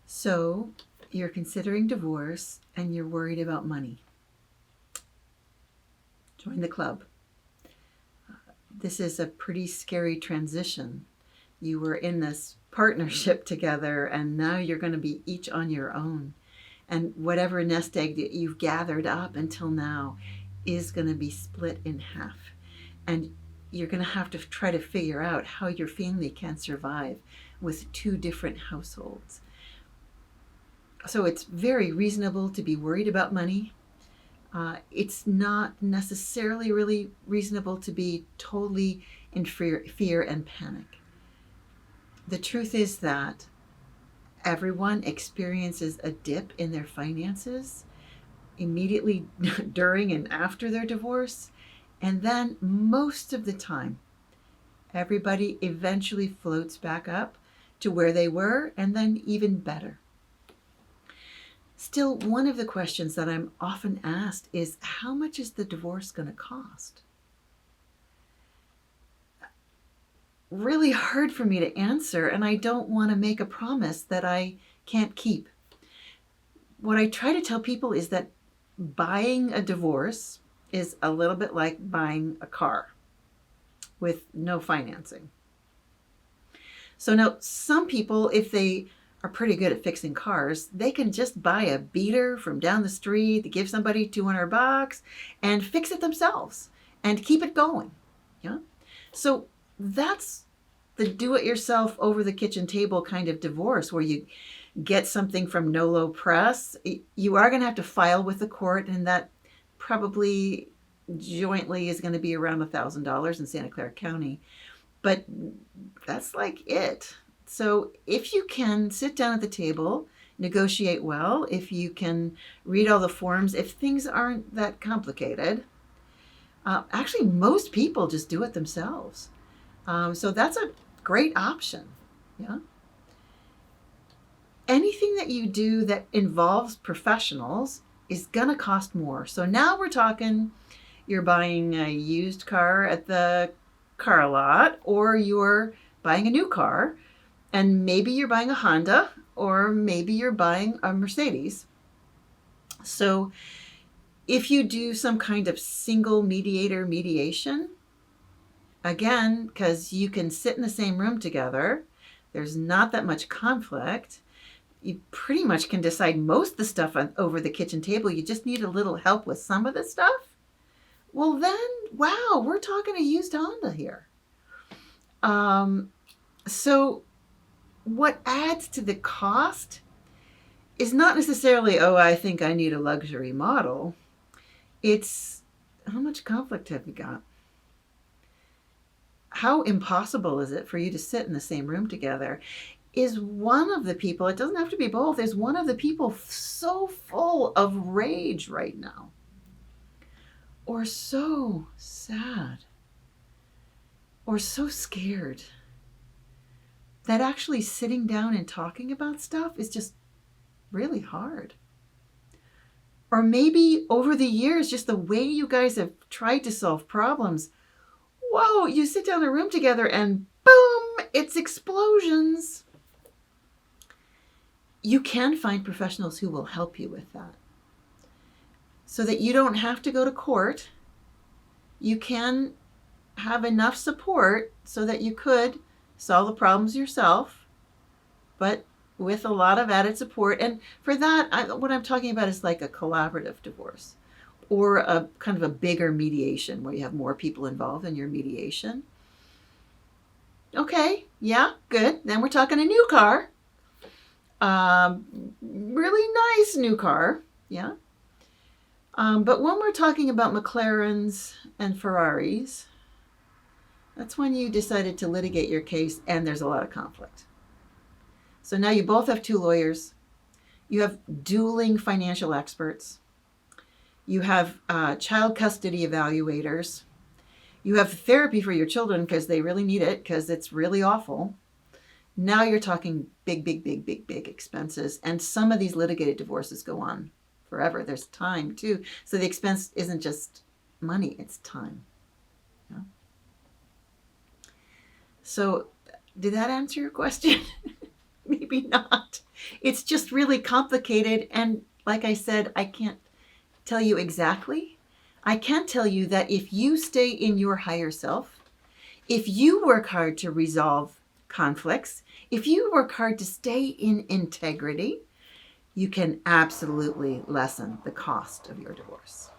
So you're considering divorce and you're worried about money. Join the club. This is a pretty scary transition. You were in this partnership together and now you're going to be each on your own. And whatever nest egg that you've gathered up until now is going to be split in half. And you're going to have to try to figure out how your family can survive with two different households. So it's very reasonable to be worried about money. It's not necessarily really reasonable to be totally in fear and panic. The truth is that everyone experiences a dip in their finances immediately during and after their divorce. And then most of the time, everybody eventually floats back up to where they were, and then even better. Still, one of the questions that I'm often asked is, how much is the divorce going to cost? Really hard for me to answer, and I don't want to make a promise that I can't keep. What I try to tell people is that buying a divorce is a little bit like buying a car with no financing. So now some people, if they are pretty good at fixing cars, they can just buy a beater from down the street, give somebody $200 and fix it themselves and keep it going. Yeah. So that's the do-it-yourself over the kitchen table kind of divorce where you get something from Nolo Press. You are going to have to file with the court, and that probably jointly is going to be around $1,000 in Santa Clara County. But that's like it. So if you can sit down at the table, negotiate well, if you can read all the forms, if things aren't that complicated, actually most people just do it themselves. So that's a great option. Yeah. Anything that you do that involves professionals is going to cost more. So now we're talking, you're buying a used car at the car lot, or you're buying a new car, and maybe you're buying a Honda, or maybe you're buying a Mercedes. So if you do some kind of single mediator mediation, again, because you can sit in the same room together, there's not that much conflict. You pretty much can decide most of the stuff over the kitchen table. You just need a little help with some of the stuff. Well then, wow, we're talking a used Honda here. So what adds to the cost is not necessarily, oh, I think I need a luxury model. It's how much conflict have you got? How impossible is it for you to sit in the same room together? Is one of the people, it doesn't have to be both, is one of the people so full of rage right now? Or so sad? Or so scared that actually sitting down and talking about stuff is just really hard? Or maybe over the years, just the way you guys have tried to solve problems, whoa, you sit down in a room together and boom, it's explosions. You can find professionals who will help you with that so that you don't have to go to court. You can have enough support so that you could solve the problems yourself, but with a lot of added support. And for that, what I'm talking about is like a collaborative divorce or a kind of a bigger mediation where you have more people involved in your mediation. Okay, yeah, good. Then we're talking a new car. Really nice new car, yeah. But when we're talking about McLarens and Ferraris, that's when you decided to litigate your case and there's a lot of conflict. So now you both have two lawyers. You have dueling financial experts. You have child custody evaluators. You have therapy for your children because they really need it because it's really awful. Now you're talking big expenses. And some of these litigated divorces go on forever. There's time too. So the expense isn't just money, it's time. Yeah. So did that answer your question? maybe not. It's just really complicated. And like I said, I can't tell you exactly. I can tell you that if you stay in your higher self, if you work hard to resolve conflicts, if you work hard to stay in integrity, you can absolutely lessen the cost of your divorce.